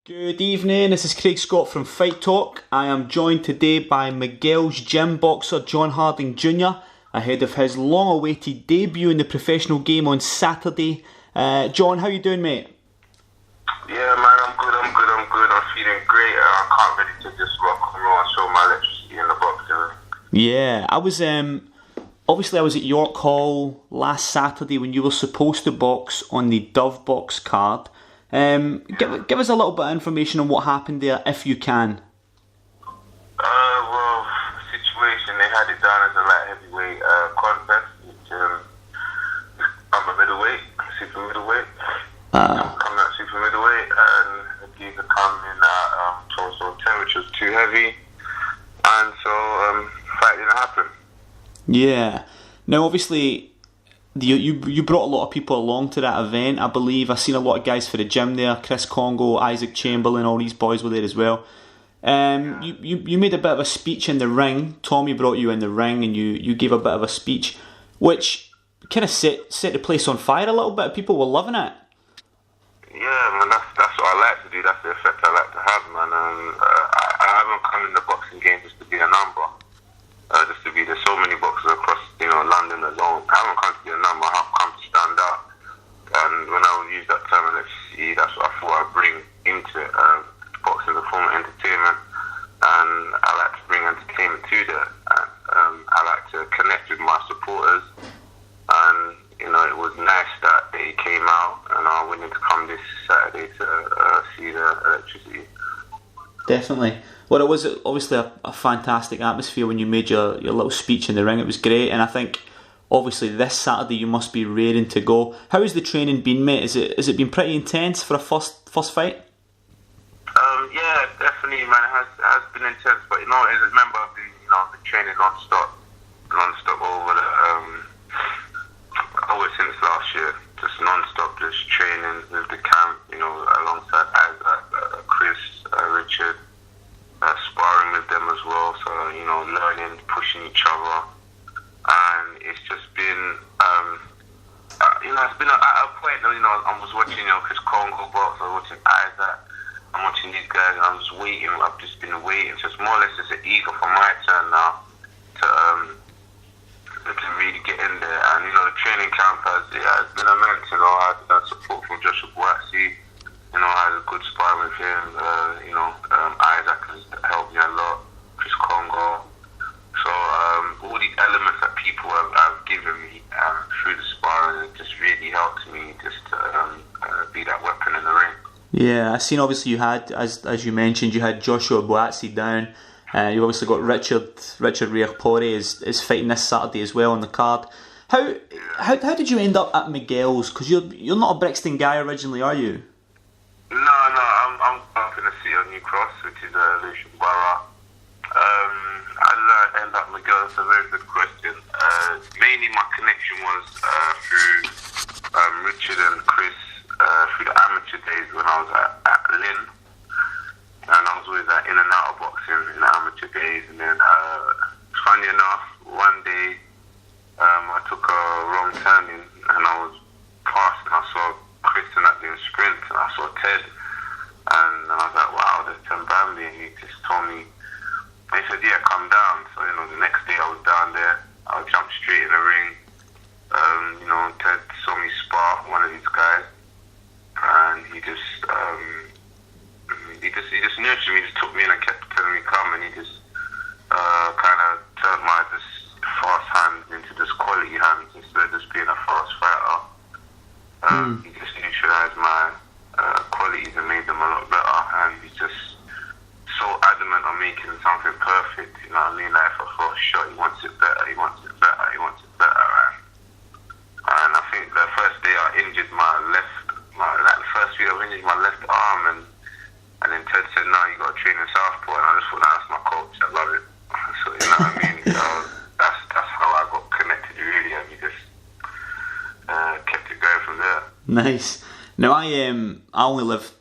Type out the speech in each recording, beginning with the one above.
Good evening, this is Craig Scott from Fight Talk. I am joined today by Miguel's gym boxer John Harding Jr. ahead of his long-awaited debut in the professional game on Saturday. John, how you doing, mate? Yeah, man, I'm good. I'm feeling great. I can't ready to just rock and roll and show my electricity in the boxing. Yeah, I was at York Hall last Saturday when you were supposed to box on the Dove box card. Give us a little bit of information on what happened there, if you can. Well, situation, they had it down as a light heavyweight contest, which I'm a middleweight, super middleweight. I'm coming at super middleweight, and the geeks are coming in at torso 10, which was too heavy, and so fight didn't happen. Yeah. Now, obviously, you brought a lot of people along to that event, I believe. I've seen a lot of guys for the gym there. Chris Kongo, Isaac Chamberlain, all these boys were there as well. You made a bit of a speech in the ring. Tommy brought you in the ring and you gave a bit of a speech, which kind of set the place on fire a little bit. People were loving it. Yeah, man, that's what I like to do. That's the effect I like to have, man. I haven't come in the boxing game just to be a number. There's so many boxers across, London alone. I haven't come to be a number. I've come to stand out. And when I would use that term, that's what I thought I'd bring into it. Boxing as a form of entertainment, and I like to bring entertainment to that. I like to connect with my supporters, and it was nice that they came out and are willing to come this Saturday to see the electricity. Definitely. Well, it was obviously a fantastic atmosphere when you made your little speech in the ring. It was great, and I think obviously this Saturday you must be raring to go. How has the training been, mate? Has it been pretty intense for a first fight? Yeah, definitely, man. It has been intense, but as a member of the training non-stop over since last year, just non-stop, just training with the camp, alongside Isaac, Chris, Richard. Sparring with them as well, so learning, pushing each other, and it's just been, it's been at a point. I was watching Chris Kongo box, I was watching Isaac, I'm watching these guys, and I'm just waiting. I've just been waiting, just more or less just an eager for my turn now to really get in there. And the training camp has been immense. I had support from Joshua Buatsi. I had a good sparring with him. Isaac has helped me a lot. Chris Kongo. So all these elements that people have given me through the sparring just really helped me just to be that weapon in the ring. Yeah, I've seen obviously you had, as you mentioned, you had Joshua Buatsi down. You've obviously got Richard Riakpore is fighting this Saturday as well on the card. How did you end up at Miguel's? Because you're not a Brixton guy originally, are you? No, I'm up in the city of New Cross, which is Lucian Borough. How did I end up Miguel? It's a very good question. Mainly my connection was through Richard and Chris through the amateur days when I was at Lynn. And I was always in and out of boxing in the amateur days. And then, funny enough, one day I took a wrong turning and I was past and I saw Kristen at doing sprints, and I saw Ted, and I was like, wow, there's Bami, and he just told me, he said, yeah, come down. So the next day I was down there, I jumped straight in the ring. Ted saw me spar one of these guys, and he just nurtured me, just took me in and kept telling me come, and he just kind of turned my just fast hands into just quality hands instead of just being a fast fighter. He just neutralised my qualities and made them a lot better, and he's just so adamant on making something perfect, you know what I mean? Like, if I throw a shot, he wants it better, and I think the first day I injured my left arm, and then Ted said, no, you got to train in Southport, and I just thought, no, that's my coach, I love it. So, you know what I mean? So that's how I got connected, really, and he just kept it going from there. Nice. Now I only live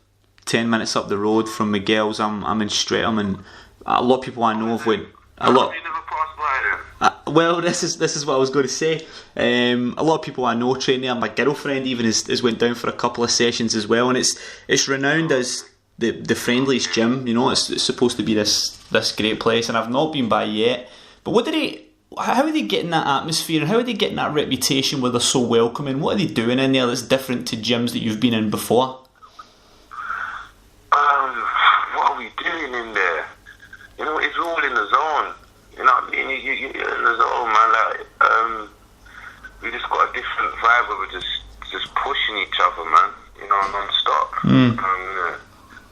10 minutes up the road from Miguel's. I'm in Streatham, and a lot of people I know have went. A lot. You never passed by then? Well, this is what I was going to say. A lot of people I know train there. My girlfriend even has went down for a couple of sessions as well, and it's renowned as the friendliest gym. You know, it's supposed to be this great place, and I've not been by yet. But how are they getting that atmosphere, and how are they getting that reputation where they're so welcoming? What are they doing in there that's different to gyms that you've been in before? What are we doing in there? You know, it's all in the zone. You know what I mean? You're in the zone, man. Like, we just got a different vibe where we're just pushing each other, man. You know, non-stop.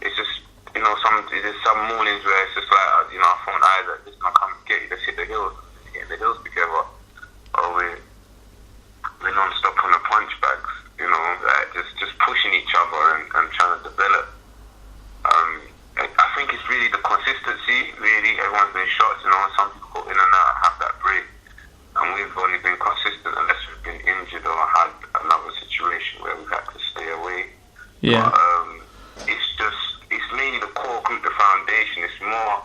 It's just, you know, there's some mornings where it's just like, you know, I phone Isaac, just gonna come get you, let's hit the hills, get in the hills together. Or we're non-stop on the punch bags, you know, like just pushing each other and trying to develop. I think it's really the consistency, really. Everyone's been shot, you know, some people go in and out, have that break. And we've only been consistent unless we've been injured or had another situation where we've had to stay away. Yeah. But, it's mainly the core group, the foundation. It's more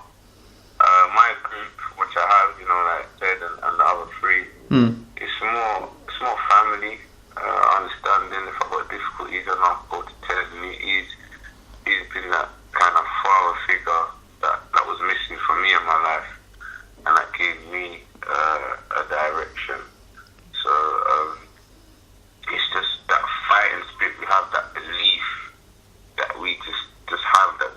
my group, which I have, you know, like Ted and the other three. It's more family, understanding. If I've got difficulties, I know I go to Ted, and he's been that kind of father figure that was missing for me in my life, and that gave me a direction. So it's just that fighting spirit. We have that belief that we just have, that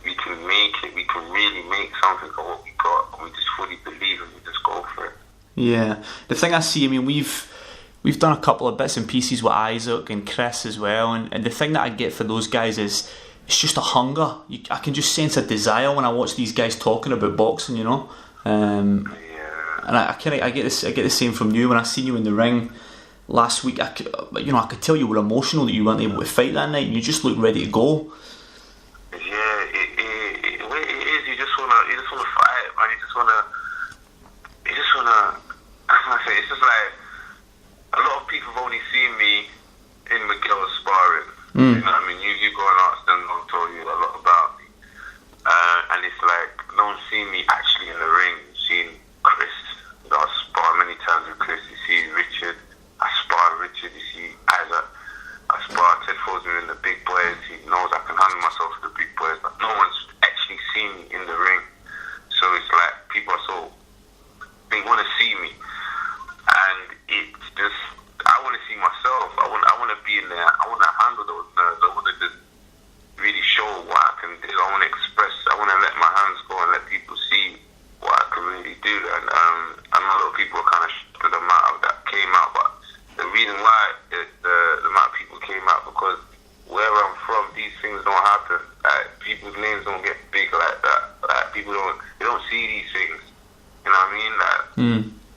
we can make it. We can really make something of what we got, and we just fully believe, and we just go for it. Yeah, the thing I see, I mean, we've done a couple of bits and pieces with Isaac and Chris as well, and the thing that I get for those guys is it's just a hunger. I can just sense a desire when I watch these guys talking about boxing, you know. And I get the same from you. When I seen you in the ring last week, I could tell you were emotional that you weren't able to fight that night, and you just looked ready to go. Yeah, it is. You just wanna fight, man. You just wanna. How can I say? It's just like a lot of people have only seen me in Miguel's sparring. You know what I mean? You go and ask them, they'll tell you a lot about me. And it's like, no one's seen me actually in the ring. You've seen Chris. I spar many times with Chris. You see Richard. I spar Richard. You see Isaac. I spar Ted Foseman in the big boys. He knows I can handle myself with the big boys. But no one's actually seen me in the ring. So it's like, people are they want to see me. And it's just, I want to see myself. I want to be in there. I want to handle those nerves. I want to just really show what I can do. I want to express. I want to let my hands go and let people see what I can really do. And I know a lot of people are kind of shocked at the amount that came out, but the reason why the amount of people came out, because where I'm from, these things don't happen. People's names don't get big like that. People don't see these things. You know what I mean?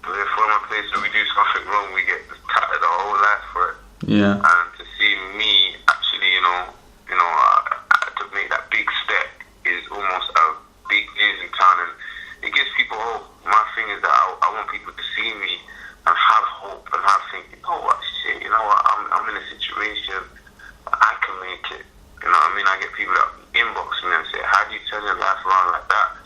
We're from a place where we do something wrong, we get tattered our whole life for it. Yeah. And to see me actually, to make that big step is almost a big news in town, and it gives people hope. My thing is that I want people to see me and have hope and have thinking, oh, what shit, you know what, I'm in a situation, I can make it. You know what I mean? I get people that inbox me and say, how do you turn your life around like that?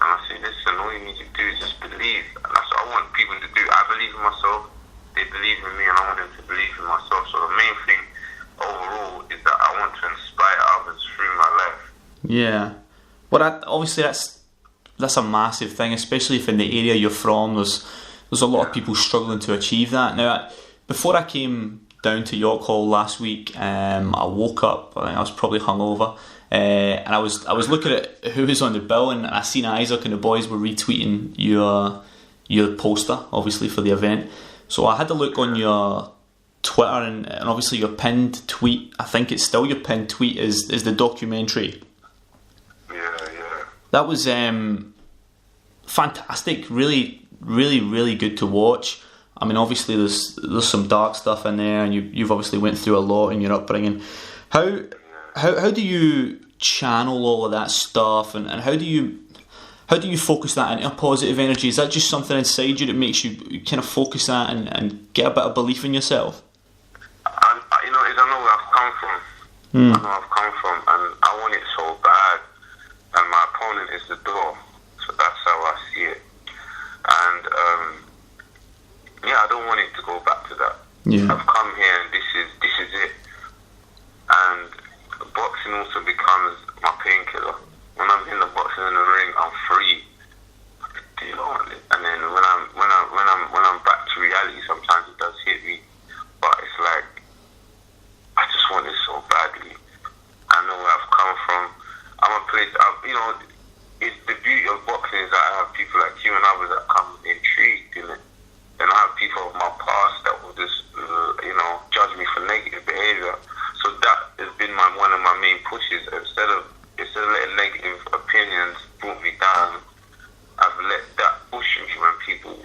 And I say, listen, all you need to do is just believe. And that's what I want people to do. I believe in myself, they believe in me, and I want them to believe in myself. So the main thing overall is that I want to inspire others through my life. Yeah. Well, obviously that's a massive thing, especially if in the area you're from, there's a lot of people struggling to achieve that. Now, before I came down to York Hall last week, I woke up, I think I was probably hungover, and I was looking at who was on the bill, and I seen Isaac and the boys were retweeting your poster, obviously, for the event. So I had to look on your Twitter, and obviously your pinned tweet, I think it's still your pinned tweet, is the documentary. Yeah. That was fantastic, really, really, really good to watch. I mean, obviously there's some dark stuff in there, and you've obviously went through a lot in your upbringing. How do you channel all of that stuff, and how do you focus that into positive energy? Is that just something inside you that makes you kind of focus that and get a bit of belief in yourself? I know where I've come from. I know I've come from, and I want it so bad, and my opponent is the door. So that's how I see it. And I don't want it to go back to that. Yeah. I've come here, and this is it. And boxing also becomes people like you and others that come intrigued in it. Then I have people of my past that will just, judge me for negative behavior. So that has been one of my main pushes. Instead of letting negative opinions bring me down, I've let that push me when people,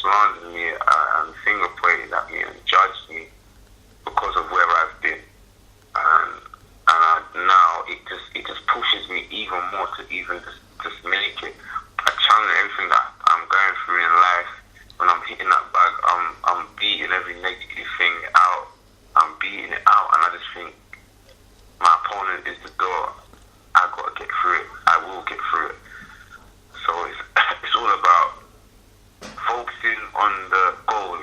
slandered me and finger pointed at me and judged me because of where I've been. Now it just pushes me even more to even just make it. I challenge everything that I'm going through in life. When I'm hitting that bag, I'm beating every negative thing out. I'm beating it out, and I just think my opponent is the door. I gotta get through it. I will get through it. So it's all about focusing on the goal.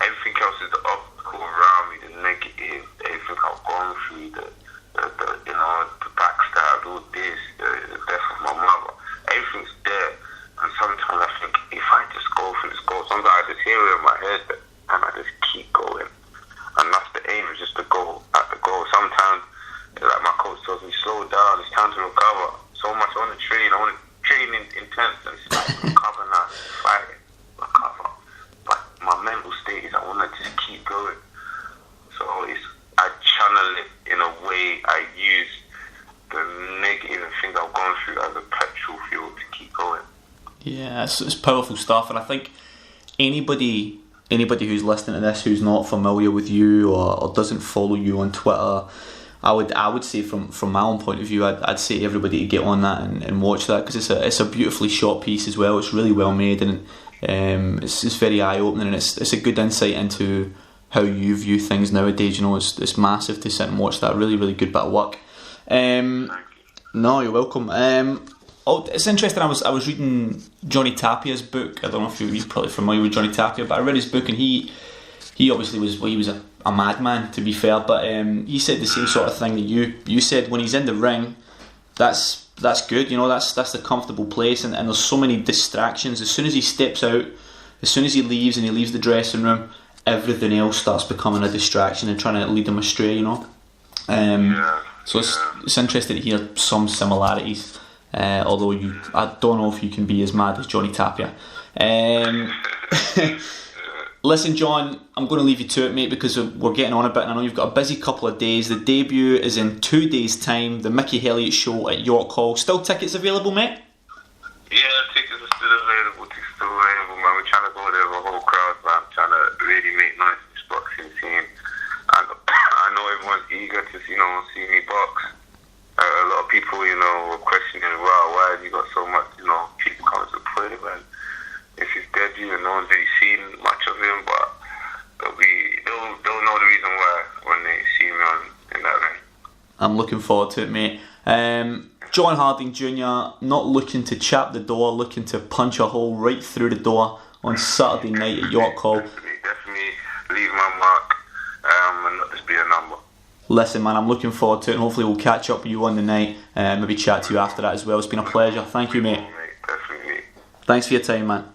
Everything else is the obstacle around me, the negative, everything I've gone through, the backstab, all this, the death of my mother. Everything's there, and sometimes I think if I just go for this goal, sometimes I just hear it in my head, and I just keep going. And that's the aim, is just to go at the goal. Sometimes, like my coach tells me, slow down, it's time to recover. So much I want to train intense, and it's like recover now, fight, recover. But my mental state is I want to just keep going. So I channel it in a way. I use the negative things I've gone through as a petrol fuel to keep going. Yeah, it's powerful stuff, and I think anybody who's listening to this who's not familiar with you or doesn't follow you on Twitter, I would say from my own point of view, I'd say everybody to get on that and watch that, because it's a beautifully shot piece as well. It's really well made, and it's very eye opening, and it's a good insight into how you view things nowadays. It's massive to sit and watch that. Really, really good bit of work. No, you're welcome. It's interesting. I was reading Johnny Tapia's book. I don't know if you're probably familiar with Johnny Tapia, but I read his book, and he obviously was a madman, to be fair. But he said the same sort of thing that you said. When he's in the ring, that's good. That's the comfortable place, and there's so many distractions. As soon as he steps out, as soon as he leaves the dressing room, everything else starts becoming a distraction and trying to lead him astray. So it's interesting to hear some similarities. Although I don't know if you can be as mad as Johnny Tapia. Listen, John, I'm going to leave you to it, mate, because we're getting on a bit, and I know you've got a busy couple of days. The debut is in 2 days' time, the Mickey Helliet show at York Hall. Still tickets available, mate? Yeah, tickets are still available. Man. We're trying to go there with a whole crowd, man. I'm trying to really make nice this boxing scene. And I know everyone's eager to see me box. A lot of people, were questioning, wow, why have you got so much, people coming to support him, and it's his debut and no one's really seen much of him, but they'll know the reason why when they see me in that ring. I'm looking forward to it, mate. John Harding Jr, not looking to chap the door, looking to punch a hole right through the door on Saturday night at York Hall. Definitely leave my mark, and not just be a number. Listen, man, I'm looking forward to it, and hopefully we'll catch up with you on the night, maybe chat to you after that as well. It's been a pleasure. Thank you, mate. Definitely. Thanks for your time, man.